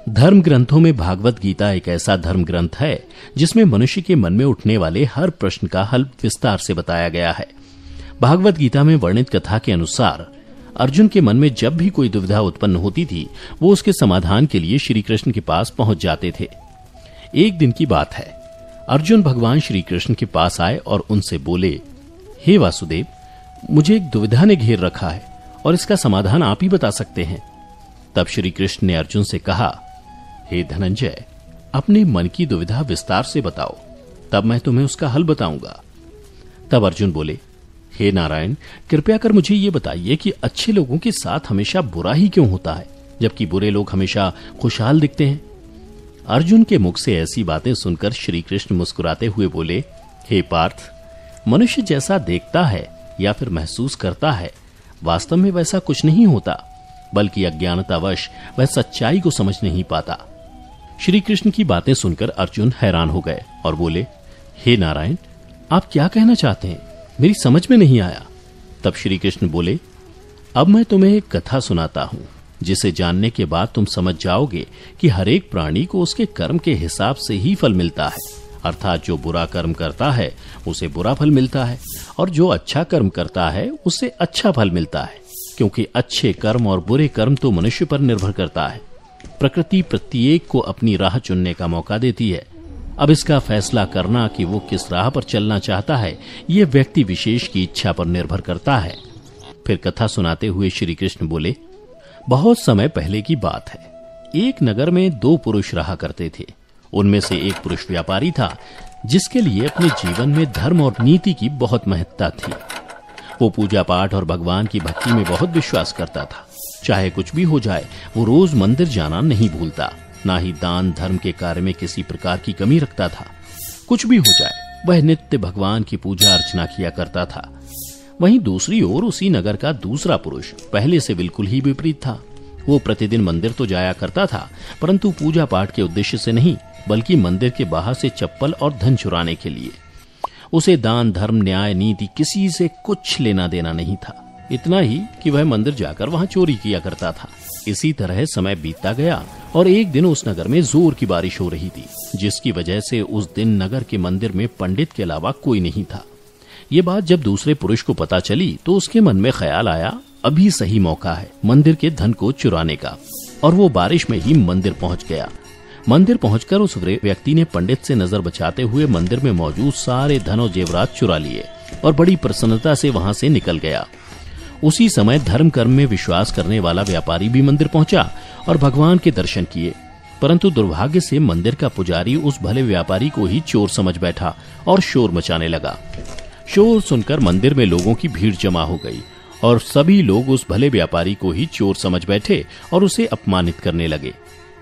धर्म ग्रंथों में भागवत गीता एक ऐसा धर्म ग्रंथ है जिसमें मनुष्य के मन में उठने वाले हर प्रश्न का हल विस्तार से बताया गया है। भागवत गीता में वर्णित कथा के अनुसार अर्जुन के मन में जब भी कोई दुविधा उत्पन्न होती थी, वो उसके समाधान के लिए श्री कृष्ण के पास पहुंच जाते थे। एक दिन की बात है, अर्जुन भगवान श्री कृष्ण के पास आए और उनसे बोले, हे वासुदेव, मुझे एक दुविधा ने घेर रखा है और इसका समाधान आप ही बता सकते हैं। तब श्री कृष्ण ने अर्जुन से कहा, हे धनंजय, अपने मन की दुविधा विस्तार से बताओ, तब मैं तुम्हें उसका हल बताऊंगा। तब अर्जुन बोले, हे नारायण, कृपया कर मुझे ये बताइए कि अच्छे लोगों के साथ हमेशा बुरा ही क्यों होता है, जबकि बुरे लोग हमेशा खुशहाल दिखते हैं। अर्जुन के मुख से ऐसी बातें सुनकर श्री कृष्ण मुस्कुराते हुए बोले, हे पार्थ, मनुष्य जैसा देखता है या फिर महसूस करता है, वास्तव में वैसा कुछ नहीं होता, बल्कि अज्ञानतावश वह सच्चाई को समझ नहीं पाता। श्री कृष्ण की बातें सुनकर अर्जुन हैरान हो गए और बोले, हे नारायण, आप क्या कहना चाहते हैं, मेरी समझ में नहीं आया। तब श्री कृष्ण बोले, अब मैं तुम्हें एक कथा सुनाता हूं, जिसे जानने के बाद तुम समझ जाओगे कि हर एक प्राणी को उसके कर्म के हिसाब से ही फल मिलता है। अर्थात जो बुरा कर्म करता है उसे बुरा फल मिलता है, और जो अच्छा कर्म करता है उसे अच्छा फल मिलता है, क्योंकि अच्छे कर्म और बुरे कर्म तो मनुष्य पर निर्भर करता है। प्रकृति प्रत्येक को अपनी राह चुनने का मौका देती है। अब इसका फैसला करना कि वो किस राह पर चलना चाहता है, ये व्यक्ति विशेष की इच्छा पर निर्भर करता है। फिर कथा सुनाते हुए श्री कृष्ण बोले, बहुत समय पहले की बात है, एक नगर में दो पुरुष रहा करते थे। उनमें से एक पुरुष व्यापारी था, जिसके लिए अपने जीवन में धर्म और नीति की बहुत महत्ता थी। वो पूजा पाठ और भगवान की भक्ति में बहुत विश्वास करता था। चाहे कुछ भी हो जाए, वो रोज मंदिर जाना नहीं भूलता, ना ही दान धर्म के कार्य में किसी प्रकार की कमी रखता था। कुछ भी हो जाए, वह नित्य भगवान की पूजा अर्चना किया करता था। वहीं दूसरी ओर उसी नगर का दूसरा पुरुष पहले से बिल्कुल ही विपरीत था। वो प्रतिदिन मंदिर तो जाया करता था, परंतु पूजा पाठ के उद्देश्य से नहीं, बल्कि मंदिर के बाहर से चप्पल और धन चुराने के लिए। उसे दान धर्म न्याय नीति किसी से कुछ लेना देना नहीं था, इतना ही कि वह मंदिर जाकर वहां चोरी किया करता था। इसी तरह समय बीतता गया और एक दिन उस नगर में जोर की बारिश हो रही थी, जिसकी वजह से उस दिन नगर के मंदिर में पंडित के अलावा कोई नहीं था। ये बात जब दूसरे पुरुष को पता चली तो उसके मन में ख्याल आया, अभी सही मौका है मंदिर के धन को चुराने का, और वो बारिश में ही मंदिर पहुंच गया। मंदिर पहुंचकर उस व्यक्ति ने पंडित से नजर बचाते हुए मंदिर में मौजूद सारे धन और जेवरात चुरा लिए और बड़ी प्रसन्नता से वहां से निकल गया। उसी समय धर्म कर्म में विश्वास करने वाला व्यापारी भी मंदिर पहुंचा और भगवान के दर्शन किए, परंतु दुर्भाग्य से मंदिर का पुजारी उस भले व्यापारी को ही चोर समझ बैठा और शोर मचाने लगा। शोर सुनकर मंदिर में लोगों की भीड़ जमा हो गई और सभी लोग उस भले व्यापारी को ही चोर समझ बैठे और उसे अपमानित करने लगे।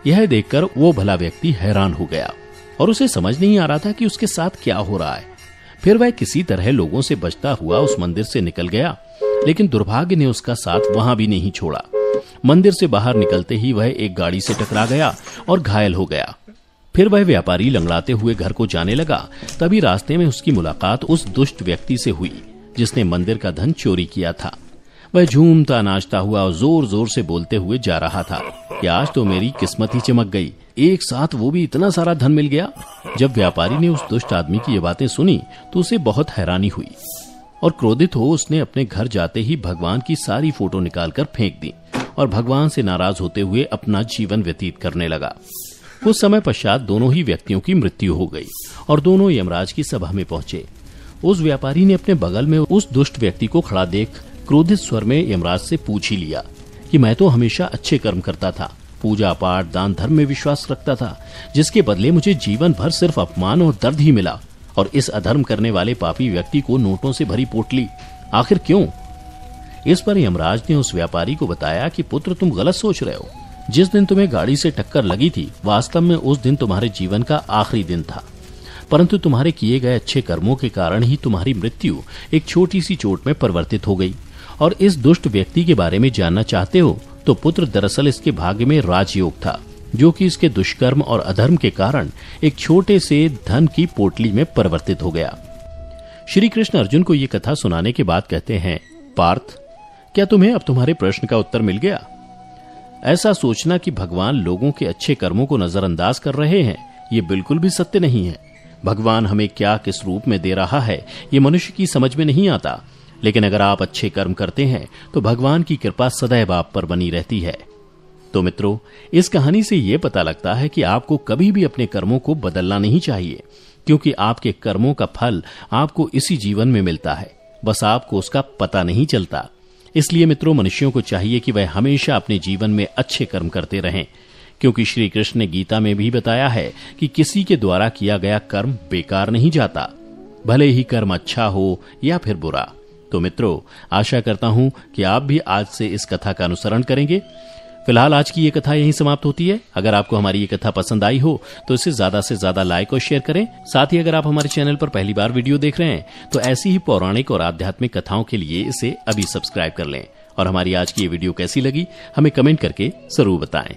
यह देखकर वो भला व्यक्ति हैरान हो गया और उसे समझ नहीं आ रहा था कि उसके साथ क्या हो रहा है। फिर वह किसी तरह लोगों से बचता हुआ उस मंदिर से निकल गया, लेकिन दुर्भाग्य ने उसका साथ वहां भी नहीं छोड़ा। मंदिर से बाहर निकलते ही वह एक गाड़ी से टकरा गया और घायल हो गया। फिर वह व्यापारी लंगड़ाते हुए घर को जाने लगा। तभी रास्ते में उसकी मुलाकात उस दुष्ट व्यक्ति से हुई जिसने मंदिर का धन चोरी किया था। वह झूमता नाचता हुआ और जोर जोर से बोलते हुए जा रहा था कि आज तो मेरी किस्मत ही चमक गई, एक साथ वो भी इतना सारा धन मिल गया। जब व्यापारी ने उस दुष्ट आदमी की ये बातें सुनी तो उसे बहुत हैरानी हुई और क्रोधित हो उसने अपने घर जाते ही भगवान की सारी फोटो निकालकर फेंक दी और भगवान से नाराज होते हुए अपना जीवन व्यतीत करने लगा। कुछ समय पश्चात दोनों ही व्यक्तियों की मृत्यु हो गई और दोनों यमराज की सभा में पहुंचे। उस व्यापारी ने अपने बगल में उस दुष्ट व्यक्ति को खड़ा देख क्रोधित स्वर में यमराज से पूछ ही लिया कि मैं तो हमेशा अच्छे कर्म करता था, पूजा पाठ दान धर्म में विश्वास रखता था, जिसके बदले मुझे जीवन भर सिर्फ अपमान और दर्द ही मिला, और इस अधर्म करने वाले पापी व्यक्ति को नोटों से भरी पोटली, आखिर क्यों? इस पर यमराज ने उस व्यापारी को बताया कि पुत्र, तुम गलत सोच रहे हो। जिस दिन तुम्हें गाड़ी से टक्कर लगी थी, वास्तव में उस दिन तुम्हारे जीवन का आखिरी दिन था, परंतु तुम्हारे किए गए अच्छे कर्मों के कारण ही तुम्हारी मृत्यु एक छोटी सी चोट में परिवर्तित हो गई। और इस दुष्ट व्यक्ति के बारे में जानना चाहते हो तो पुत्र, दरअसल इसके भाग्य में राजयोग था, जो कि इसके दुष्कर्म और अधर्म के कारण एक छोटे से धन की पोटली में परिवर्तित हो गया। श्री कृष्ण अर्जुन को ये कथा सुनाने के बाद कहते हैं, पार्थ, क्या तुम्हें अब तुम्हारे प्रश्न का उत्तर मिल गया? ऐसा सोचना कि भगवान लोगों के अच्छे कर्मों को नजरअंदाज कर रहे हैं, ये बिल्कुल भी सत्य नहीं है। भगवान हमें क्या किस रूप में दे रहा है, ये मनुष्य की समझ में नहीं आता। लेकिन अगर आप अच्छे कर्म करते हैं तो भगवान की कृपा सदैव आप पर बनी रहती है। तो मित्रों, इस कहानी से यह पता लगता है कि आपको कभी भी अपने कर्मों को बदलना नहीं चाहिए, क्योंकि आपके कर्मों का फल आपको इसी जीवन में मिलता है, बस आपको उसका पता नहीं चलता। इसलिए मित्रों, मनुष्यों को चाहिए कि वह हमेशा अपने जीवन में अच्छे कर्म करते रहें, क्योंकि श्री कृष्ण ने गीता में भी बताया है कि किसी के द्वारा किया गया कर्म बेकार नहीं जाता, भले ही कर्म अच्छा हो या फिर बुरा। तो मित्रों, आशा करता हूं कि आप भी आज से इस कथा का अनुसरण करेंगे। फिलहाल आज की ये कथा यहीं समाप्त होती है। अगर आपको हमारी ये कथा पसंद आई हो तो इसे ज्यादा से ज्यादा लाइक और शेयर करें। साथ ही अगर आप हमारे चैनल पर पहली बार वीडियो देख रहे हैं तो ऐसी ही पौराणिक और आध्यात्मिक कथाओं के लिए इसे अभी सब्सक्राइब कर लें। और हमारी आज की ये वीडियो कैसी लगी हमें कमेंट करके जरूर बताएं।